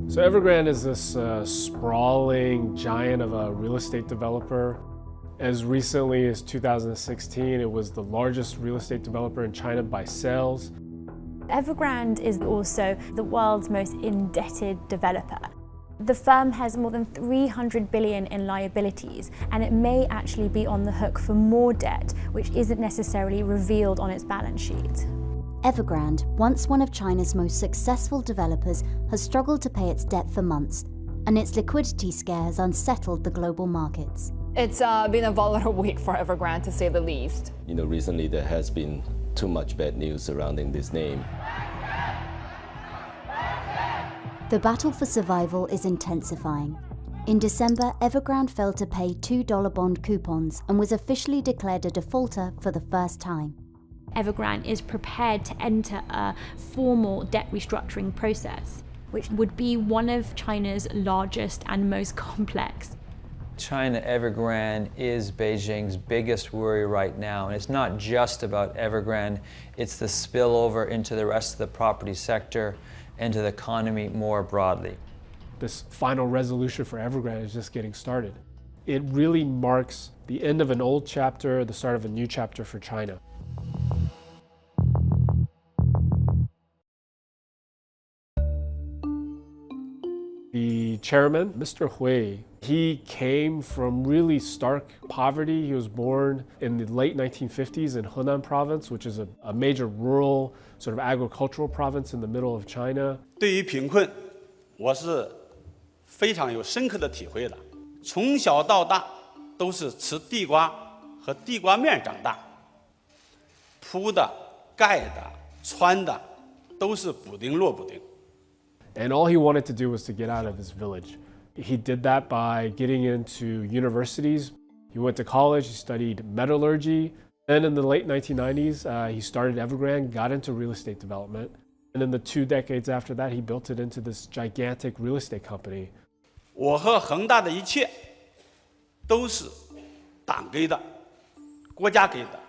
So Evergrande is this sprawling giant of a real estate developer. As recently as 2016, it was the largest real estate developer in China by sales. Evergrande is also the world's most indebted developer. The firm has more than 300 billion in liabilities, and it may actually be on the hook for more debt, which isn't necessarily revealed on its balance sheet. Evergrande, once one of China's most successful developers, has struggled to pay its debt for months, and its liquidity scare has unsettled the global markets. It's been a volatile week for Evergrande, to say the least. Recently there has been too much bad news surrounding this name. The battle for survival is intensifying. In December, Evergrande failed to pay $2 bond coupons and was officially declared a defaulter for the first time. Evergrande is prepared to enter a formal debt restructuring process, which would be one of China's largest and most complex. China Evergrande is Beijing's biggest worry right now, and it's not just about Evergrande, it's the spillover into the rest of the property sector and to the economy more broadly. This final resolution for Evergrande is just getting started. It really marks the end of an old chapter, the start of a new chapter for China. The chairman, Mr. Hui, he came from really stark poverty. He was born in the late 1950s in Henan province, which is a major rural sort of agricultural province in the middle of China. 对于贫困，我是非常有深刻的体会的。从小到大都是吃地瓜和地瓜面长大，铺的、盖的、穿的都是补丁落补丁。 And all he wanted to do was to get out of his village. He did that by getting into universities. He went to college, he studied metallurgy. Then in the late 1990s, he started Evergrande, got into real estate development. And in the 2 decades after that, he built it into this gigantic real estate company. 我和恒大的一切都是党给的、国家给的、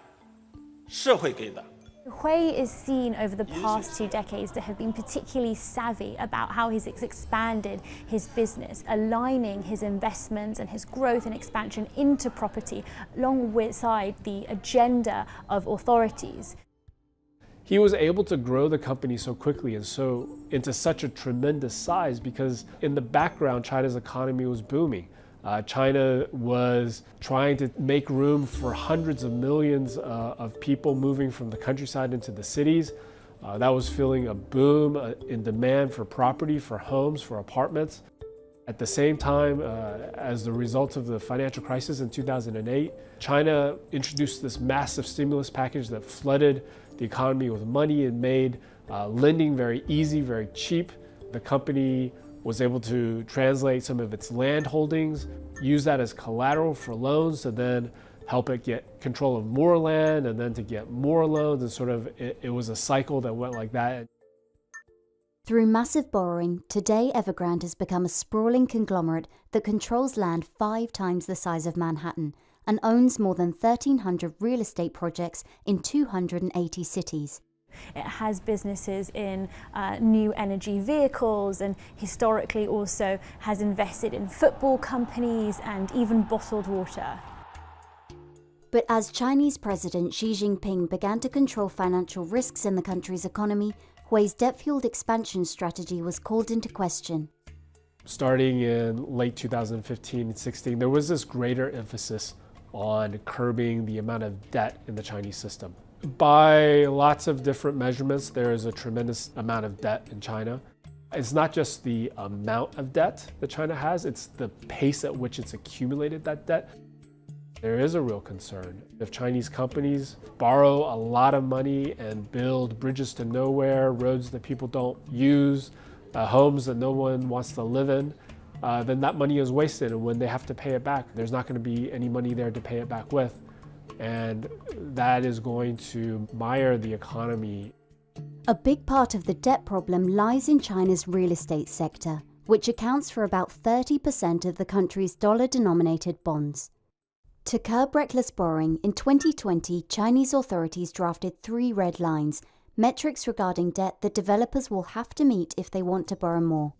社会给的。 Hui is seen over the past 2 decades to have been particularly savvy about how he's expanded his business, aligning his investments and his growth and expansion into property alongside the agenda of authorities. He was able to grow the company so quickly and so into such a tremendous size because in the background, China's economy was booming. China was trying to make room for hundreds of millions of people moving from the countryside into the cities. That was feeling a boom in demand for property, for homes, for apartments. At the same time, as the result of the financial crisis in 2008, China introduced this massive stimulus package that flooded the economy with money and made lending very easy, very cheap. The company was able to translate some of its land holdings, use that as collateral for loans to then help it get control of more land and then to get more loans, and sort of it was a cycle that went like that. Through massive borrowing, today Evergrande has become a sprawling conglomerate that controls land 5 times the size of Manhattan and owns more than 1,300 real estate projects in 280 cities. It has businesses in new energy vehicles and historically also has invested in football companies and even bottled water. But as Chinese President Xi Jinping began to control financial risks in the country's economy, Hui's debt-fueled expansion strategy was called into question. Starting in late 2015 and 16, there was this greater emphasis on curbing the amount of debt in the Chinese system. By lots of different measurements, there is a tremendous amount of debt in China. It's not just the amount of debt that China has, it's the pace at which it's accumulated that debt. There is a real concern. If Chinese companies borrow a lot of money and build bridges to nowhere, roads that people don't use, homes that no one wants to live in, then that money is wasted, and when they have to pay it back, there's not going to be any money there to pay it back with. And that is going to mire the economy. A big part of the debt problem lies in China's real estate sector, which accounts for about 30% of the country's dollar-denominated bonds. To curb reckless borrowing, in 2020, Chinese authorities drafted 3 red lines, metrics regarding debt that developers will have to meet if they want to borrow more.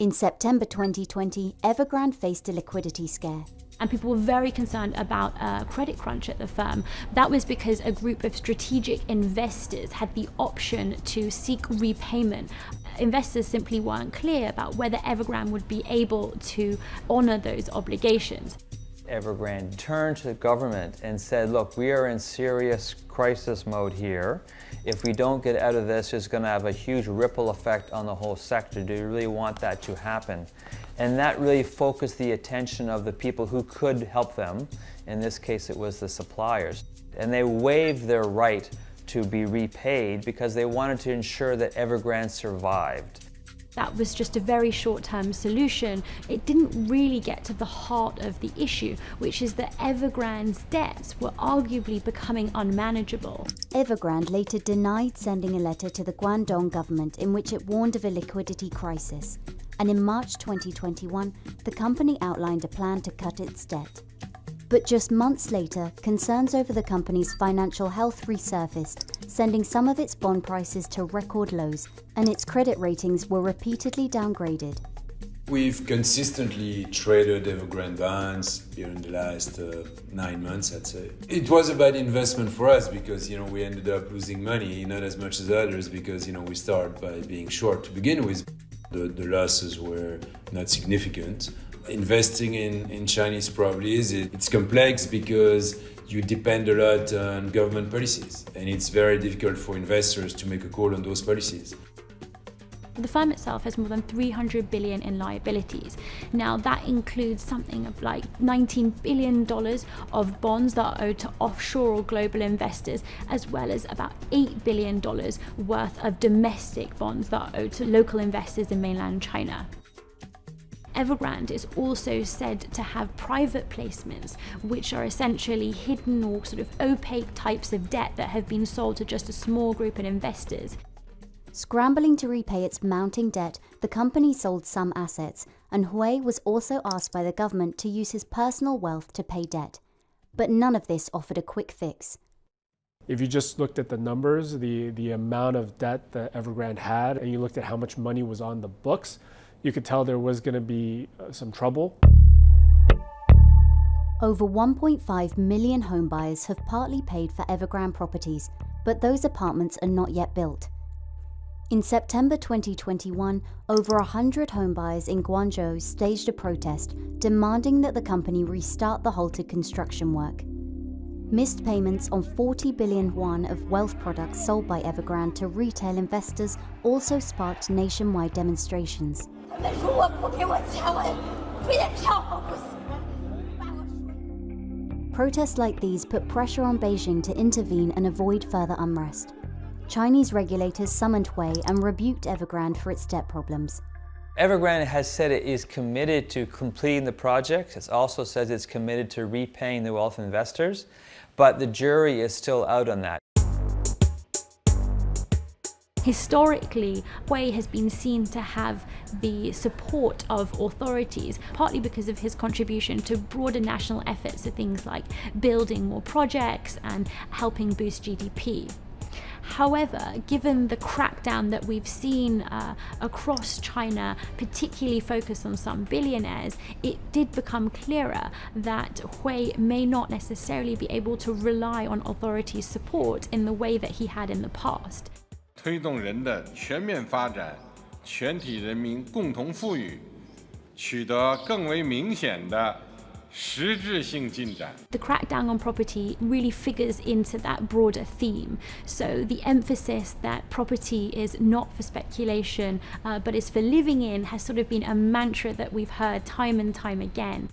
In September 2020, Evergrande faced a liquidity scare. And people were very concerned about a credit crunch at the firm. That was because a group of strategic investors had the option to seek repayment. Investors simply weren't clear about whether Evergrande would be able to honor those obligations. Evergrande turned to the government and said, look, we are in serious crisis mode here. If we don't get out of this, it's going to have a huge ripple effect on the whole sector. Do you really want that to happen? And that really focused the attention of the people who could help them. In this case, it was the suppliers. And they waived their right to be repaid because they wanted to ensure that Evergrande survived. That was just a very short-term solution. It didn't really get to the heart of the issue, which is that Evergrande's debts were arguably becoming unmanageable. Evergrande later denied sending a letter to the Guangdong government in which it warned of a liquidity crisis. And in March 2021, the company outlined a plan to cut its debt. But just months later, concerns over the company's financial health resurfaced, sending some of its bond prices to record lows, and its credit ratings were repeatedly downgraded. We've consistently traded Evergrande bonds during the last 9 months, I'd say. It was a bad investment for us because, we ended up losing money, not as much as others because, we started by being short to begin with. The losses were not significant. Investing in Chinese properties, it's complex because you depend a lot on government policies, and it's very difficult for investors to make a call on those policies. The firm itself has more than 300 billion in liabilities. Now that includes something of like $19 billion of bonds that are owed to offshore or global investors, as well as about $8 billion worth of domestic bonds that are owed to local investors in mainland China. Evergrande is also said to have private placements, which are essentially hidden or sort of opaque types of debt that have been sold to just a small group of investors. Scrambling to repay its mounting debt, the company sold some assets, and Hui was also asked by the government to use his personal wealth to pay debt. But none of this offered a quick fix. If you just looked at the numbers, the amount of debt that Evergrande had, and you looked at how much money was on the books, you could tell there was going to be some trouble. Over 1.5 million homebuyers have partly paid for Evergrande properties, but those apartments are not yet built. In September 2021, over 100 homebuyers in Guangzhou staged a protest, demanding that the company restart the halted construction work. Missed payments on 40 billion yuan of wealth products sold by Evergrande to retail investors also sparked nationwide demonstrations. Protests like these put pressure on Beijing to intervene and avoid further unrest. Chinese regulators summoned Hui and rebuked Evergrande for its debt problems. Evergrande has said it is committed to completing the project. It also says it's committed to repaying the wealth investors, but the jury is still out on that. Historically, Hui has been seen to have the support of authorities, partly because of his contribution to broader national efforts to things like building more projects and helping boost GDP. However, given the crackdown that we've seen across China, particularly focused on some billionaires, it did become clearer that Hui may not necessarily be able to rely on authorities' support in the way that he had in the past. 推动人的全面发展，全体人民共同富裕，取得更为明显的实质性进展。 The crackdown on property really figures into that broader theme. So the emphasis that property is not for speculation, but is for living in, has sort of been a mantra that we've heard time and time again.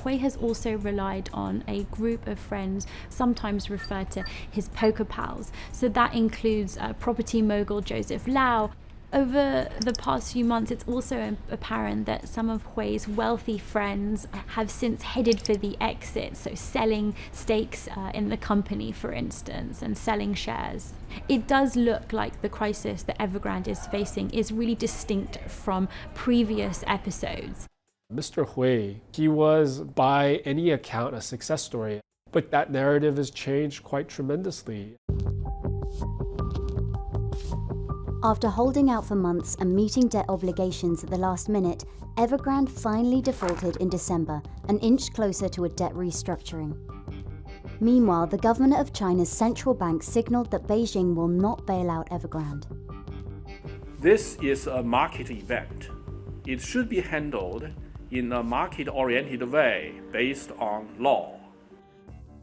Hui has also relied on a group of friends, sometimes referred to his poker pals. So that includes property mogul Joseph Lau. Over the past few months, it's also apparent that some of Hui's wealthy friends have since headed for the exit, so selling stakes in the company, for instance, and selling shares. It does look like the crisis that Evergrande is facing is really distinct from previous episodes. Mr. Hui, he was by any account a success story, but that narrative has changed quite tremendously. After holding out for months and meeting debt obligations at the last minute, Evergrande finally defaulted in December and inched closer to a debt restructuring. Meanwhile, the governor of China's central bank signaled that Beijing will not bail out Evergrande. This is a market event. It should be handled in a market-oriented way based on law.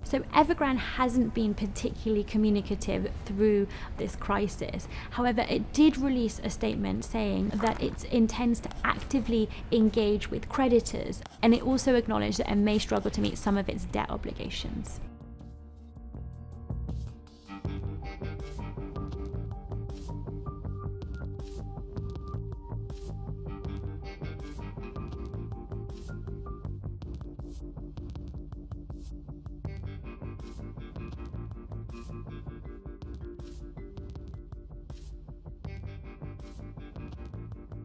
So Evergrande hasn't been particularly communicative through this crisis. However, it did release a statement saying that it intends to actively engage with creditors, and it also acknowledged that it may struggle to meet some of its debt obligations.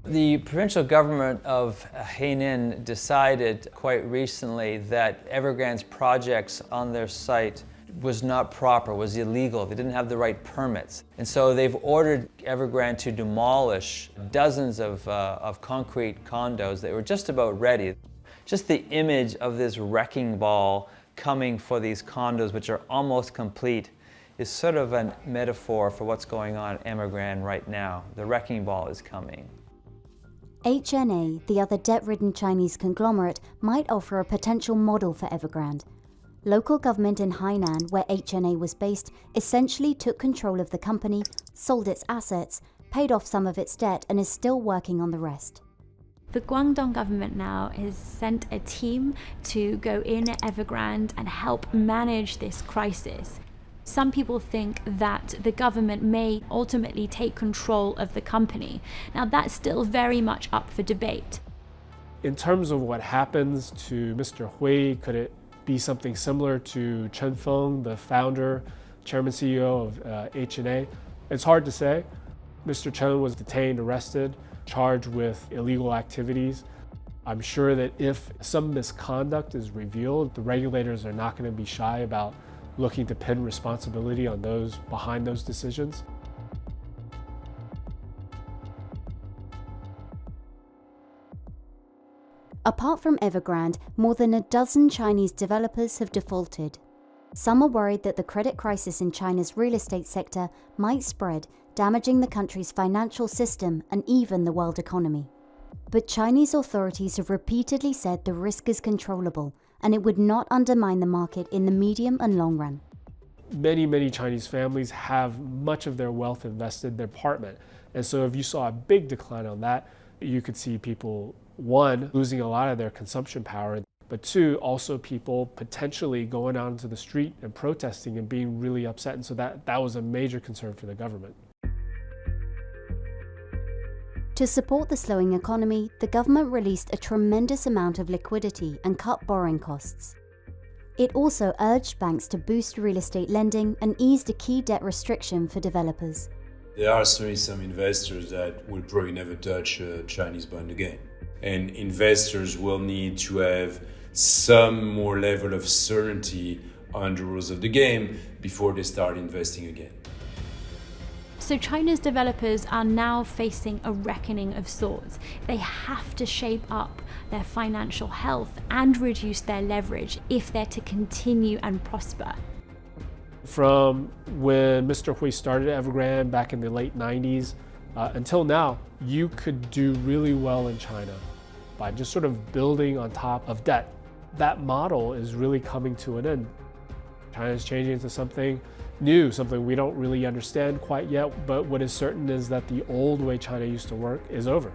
The provincial government of Hainan decided quite recently that Evergrande's projects on their site was not proper, was illegal. They didn't have the right permits. And so they've ordered Evergrande to demolish dozens of concrete condos that were just about ready. Just the image of this wrecking ball coming for these condos, which are almost complete, is sort of a metaphor for what's going on at Evergrande right now. The wrecking ball is coming. HNA, the other debt-ridden Chinese conglomerate, might offer a potential model for Evergrande. Local government in Hainan, where HNA was based, essentially took control of the company, sold its assets, paid off some of its debt, and is still working on the rest. The Guangdong government now has sent a team to go in at Evergrande and help manage this crisis. Some people think that the government may ultimately take control of the company. Now, that's still very much up for debate. In terms of what happens to Mr. Hui, could it be something similar to Chen Feng, the founder, chairman CEO of HNA? It's hard to say. Mr. Chen was detained, arrested, charged with illegal activities. I'm sure that if some misconduct is revealed, the regulators are not going to be shy about looking to pin responsibility on those behind those decisions. Apart from Evergrande, more than a dozen Chinese developers have defaulted. Some are worried that the credit crisis in China's real estate sector might spread, damaging the country's financial system and even the world economy. But Chinese authorities have repeatedly said the risk is controllable, and it would not undermine the market in the medium and long run. Many Chinese families have much of their wealth invested in their apartment. And so if you saw a big decline on that, you could see people, one, losing a lot of their consumption power, but two, also people potentially going out into the street and protesting and being really upset. And so that was a major concern for the government. To support the slowing economy, the government released a tremendous amount of liquidity and cut borrowing costs. It also urged banks to boost real estate lending and eased a key debt restriction for developers. There are certainly some investors that will probably never touch a Chinese bond again. And investors will need to have some more level of certainty on the rules of the game before they start investing again. So China's developers are now facing a reckoning of sorts. They have to shape up their financial health and reduce their leverage if they're to continue and prosper. From when Mr. Hui started Evergrande back in the late 90s until now, you could do really well in China by just sort of building on top of debt. That model is really coming to an end. China is changing into something new, something we don't really understand quite yet, but what is certain is that the old way China used to work is over.